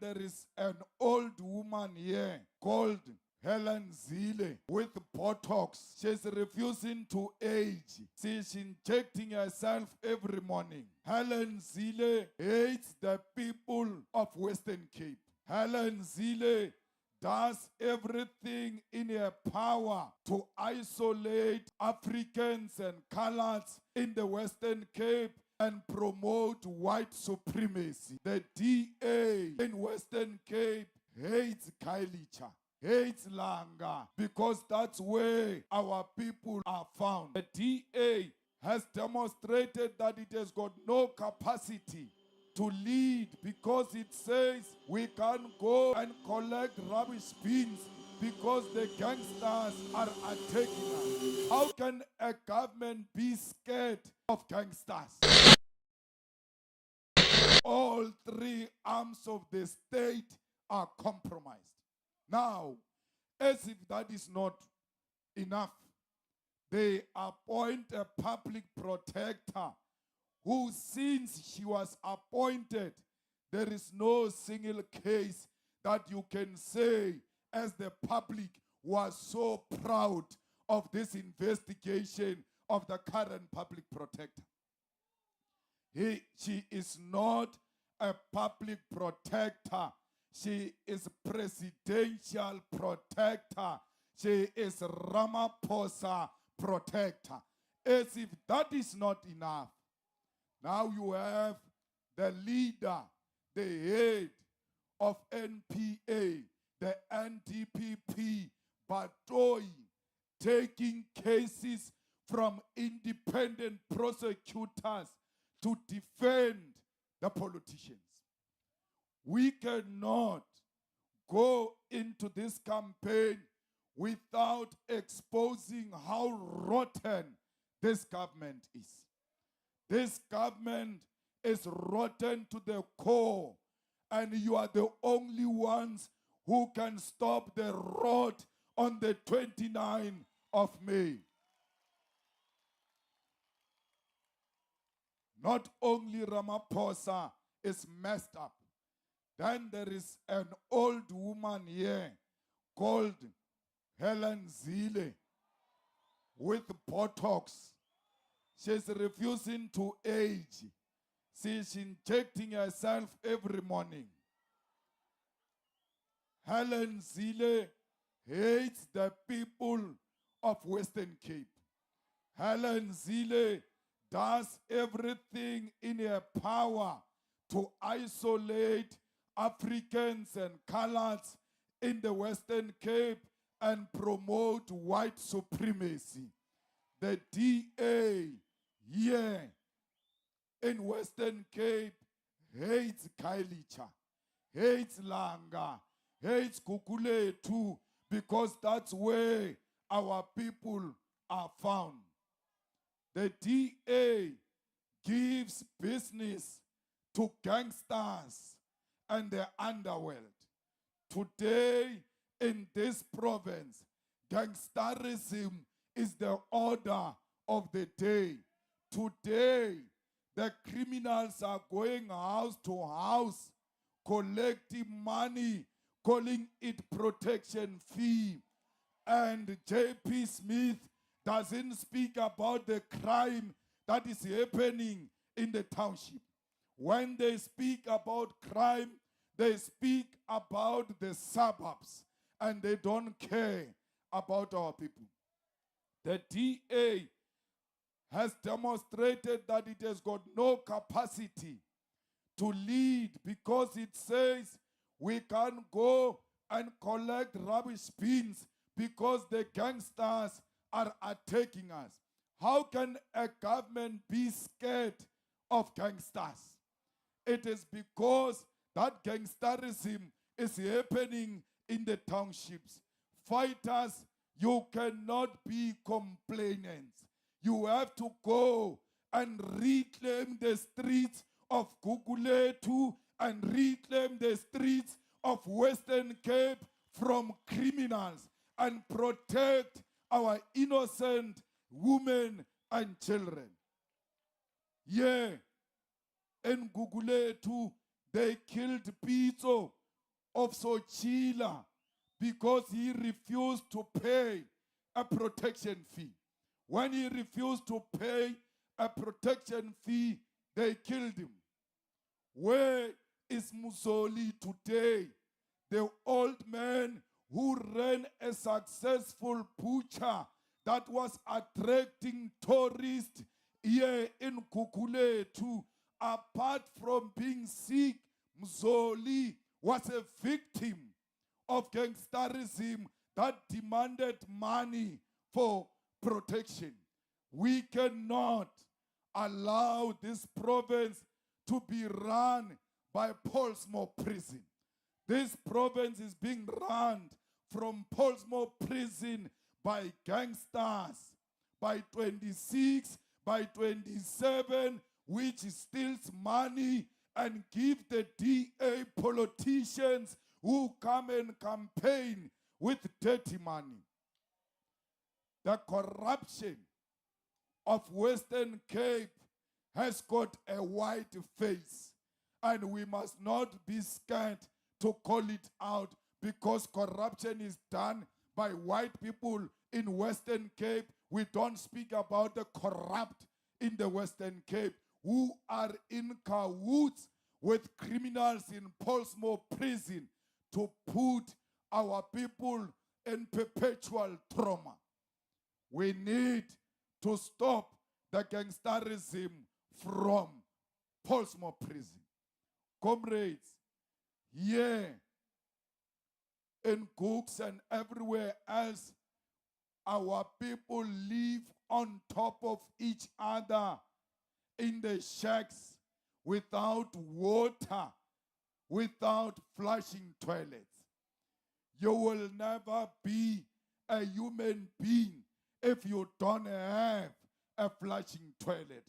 There is an old woman here called Helen ZIlle with Botox. She's refusing to age. She's injecting herself every morning. Helen ZIlle hates the people of Western Cape. Helen ZIlle does everything in her power to isolate Africans and coloreds in the Western Cape and promote white supremacy. The DA in Western Cape hates Kailicha, hates Langa, because that's where our people are found. The DA has demonstrated that it has got no capacity to lead because it says we can't go and collect rubbish bins because the gangsters are attacking us. How can a government be scared of gangsters? All three arms of the state are compromised. Now, as if that is not enough, they appoint a public protector who, since she was appointed, there is no single case that you can say as the public was so proud of this investigation of the current public protector. She is not a public protector. She is presidential protector. She is Ramaphosa protector. As if that is not enough, now you have the leader, the head of NPA, the NDPP, Batoyi, taking cases from independent prosecutors to defend the politicians. We cannot go into this campaign without exposing how rotten this government is. This government is rotten to the core, and you are the only ones who can stop the rot on the 29th of May. Not only Ramaphosa is messed up, then there is an old woman here called Helen ZIlle with Botox. She's refusing to age. She's injecting herself every morning. Helen ZIlle hates the people of Western Cape. Helen ZIlle does everything in her power to isolate Africans and coloreds in the Western Cape and promote white supremacy. The DA here in Western Cape hates Kailicha, hates Langa, hates Kukuletu, because that's where our people are found. The DA gives business to gangsters and the underworld. Today, in this province, gangsterism is the order of the day. Today, the criminals are going house to house, collecting money, calling it protection fee. And J.P. Smith doesn't speak about the crime that is happening in the township. When they speak about crime, they speak about the suburbs, and they don't care about our people. The DA has demonstrated that it has got no capacity to lead because it says we can't go and collect rubbish bins because the gangsters are attacking us. How can a government be scared of gangsters? It is because that gangsterism is happening in the townships. Fighters, you cannot be complainants. You have to go and reclaim the streets of Guguletu and reclaim the streets of Western Cape from criminals and protect our innocent women and children. Yeah, in Guguletu, they killed Pito of Sochila because he refused to pay a protection fee. When he refused to pay a protection fee, they killed him. Where is Musoli today? The old man who ran a successful butcher that was attracting tourists here in Kukuletu. Apart from being sick, Mzoli was a victim of gangsterism that demanded money for protection. We cannot allow this province to be run by Portsmouth Prison. This province is being run from Portsmouth Prison by gangsters. By 26, by 27, which steals money and give the DA politicians who come and campaign with dirty money. The corruption of Western Cape has got a white face, and we must not be scared to call it out, because corruption is done by white people in Western Cape. We don't speak about the corrupt in the Western Cape who are in cahoots with criminals in Portsmouth Prison to put our people in perpetual trauma. We need to stop the gangsterism from Portsmouth Prison. Comrades, here in Cooks and everywhere else, our people live on top of each other in the shacks without water, without flushing toilets. You will never be a human being if you don't have a flushing toilet.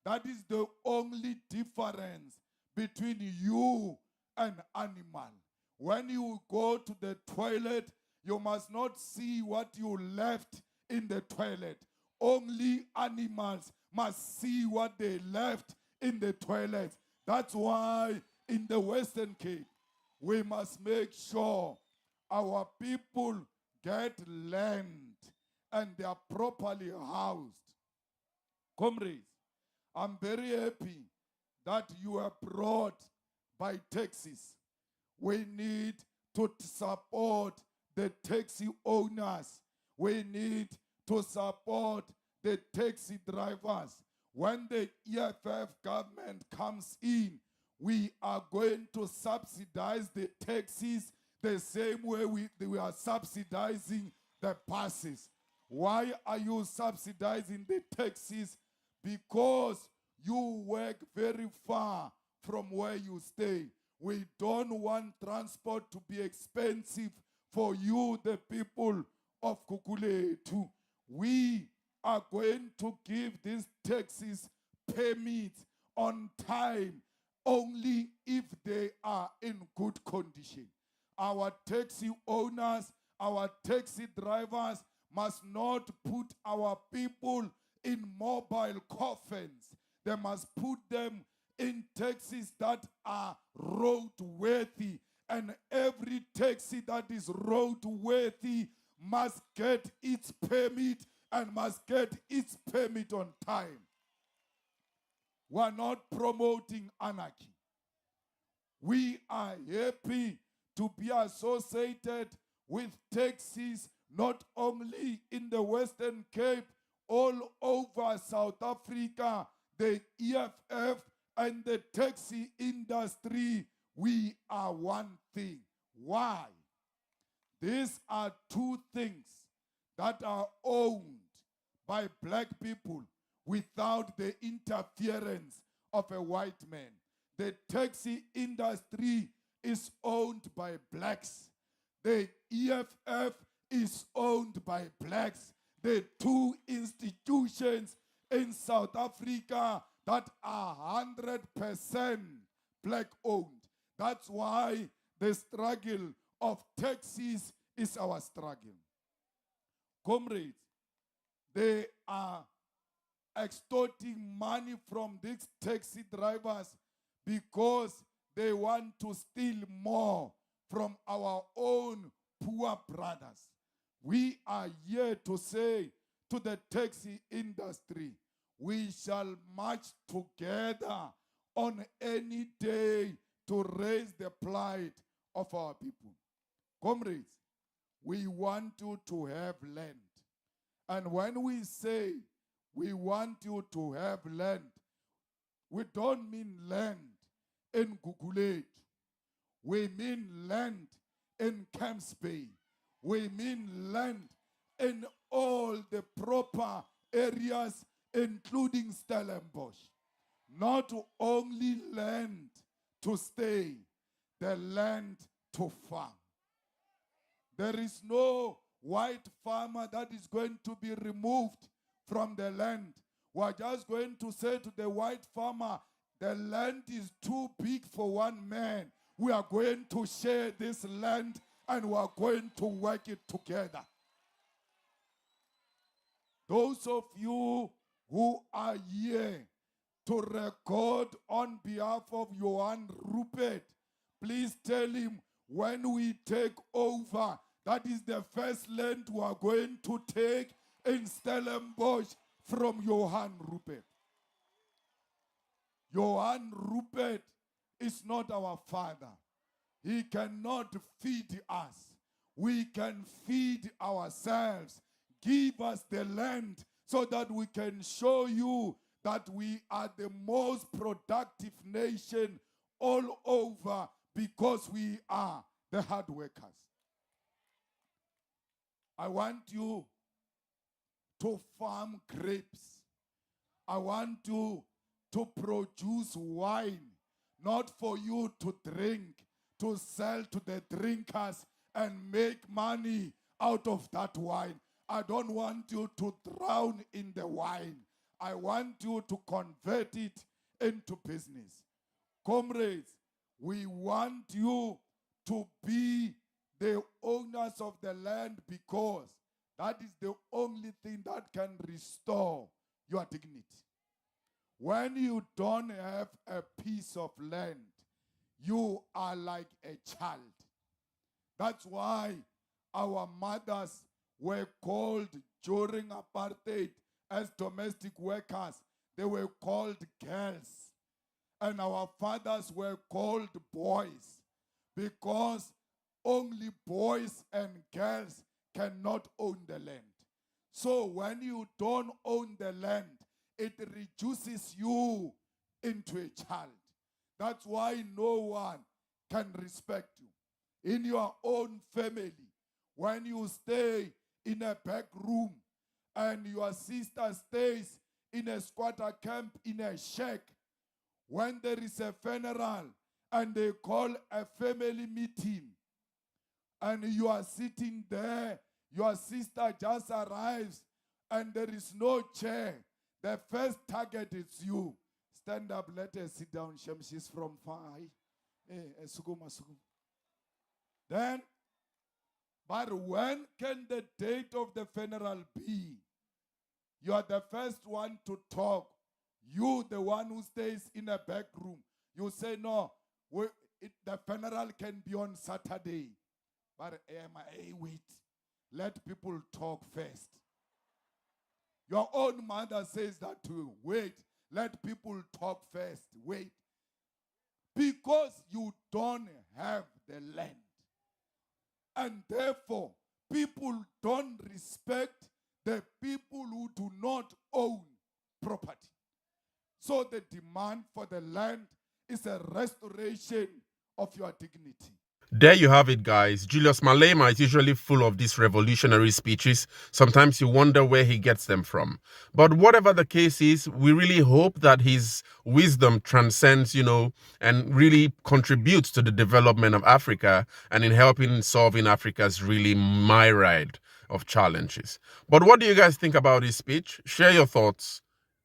That is the only difference between you and animal. When you go to the toilet, you must not see what you left in the toilet. Only animals must see what they left in the toilet. That's why in the Western Cape, we must make sure our people get land and they are properly housed. Comrades, I'm very happy that you are brought by taxis. We need to support the taxi owners. We need to support the taxi drivers. When the EFF government comes in, we are going to subsidize the taxis the same way we are subsidizing the buses. Why are you subsidizing the taxis? Because you work very far from where you stay. We don't want transport to be expensive for you, the people of Kukuletu. We are going to give these taxis permits on time only if they are in good condition. Our taxi owners, our taxi drivers must not put our people in mobile coffins. They must put them in taxis that are roadworthy. And every taxi that is roadworthy must get its permit and must get its permit on time. We are not promoting anarchy. We are happy to be associated with taxis not only in the Western Cape, all over South Africa, the EFF and the taxi industry, we are one thing. Why? These are two things that are owned by black people without the interference of a white man. The taxi industry is owned by blacks. The EFF is owned by blacks. The two institutions in South Africa that are 100% black owned. That's why the struggle of taxis is our struggle. Comrades, they are extorting money from these taxi drivers because they want to steal more from our own poor brothers. We are here to say to the taxi industry, we shall march together on any day to raise the plight of our people. Comrades, we want you to have land. And when we say we want you to have land, we don't mean land in Gugulet. We mean land in Camps Bay. We mean land in all the proper areas, including Stellenbosch. Not only land to stay, the land to farm. There is no white farmer that is going to be removed from the land. We're just going to say to the white farmer, the land is too big for one man. We are going to share this land and we are going to work it together. Those of you who are here to record on behalf of Johan Rupert, please tell him when we take over, that is the first land we are going to take in Stellenbosch from Johan Rupert. Johan Rupert is not our father. He cannot feed us. We can feed ourselves. Give us the land so that we can show you that we are the most productive nation all over because we are the hard workers. I want you to farm grapes. I want you to produce wine, not for you to drink, to sell to the drinkers and make money out of that wine. I don't want you to drown in the wine. I want you to convert it into business. Comrades, we want you to be the owners of the land because that is the only thing that can restore your dignity. When you don't have a piece of land, you are like a child. That's why our mothers were called during apartheid as domestic workers. They were called girls. And our fathers were called boys because only boys and girls cannot own the land. So when you don't own the land, it reduces you into a child. That's why no one can respect you. In your own family, when you stay in a back room and your sister stays in a squatter camp in a shack, when there is a funeral and they call a family meeting and you are sitting there, your sister just arrives and there is no chair, the first target is you. Stand up, let her sit down. She's from far. Then, but when can the date of the funeral be? You are the first one to talk. You, the one who stays in a back room. You say, no, the funeral can be on Saturday. But wait, let people talk first. Your own mother says that too. Wait, let people talk first. Wait. Because you don't have the land. And therefore, people don't respect the people who do not own property. So the demand for the land is a restoration of your dignity. There you have it, guys. Julius Malema is usually full of these revolutionary speeches. Sometimes you wonder where he gets them from. But whatever the case is, we really hope that his wisdom transcends, and really contributes to the development of Africa and in helping solving Africa's really myriad of challenges. But what do you guys think about his speech? Share your thoughts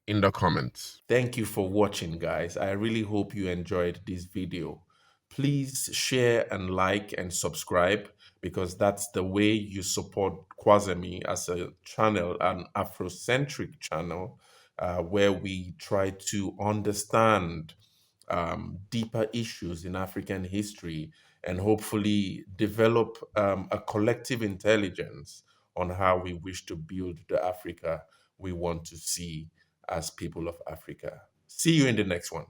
in the comments. Thank you for watching, guys. I really hope you enjoyed this video. Please share and like and subscribe because that's the way you support Kwazemi as a channel, an Afrocentric channel, where we try to understand deeper issues in African history and hopefully develop a collective intelligence on how we wish to build the Africa we want to see as people of Africa. See you in the next one.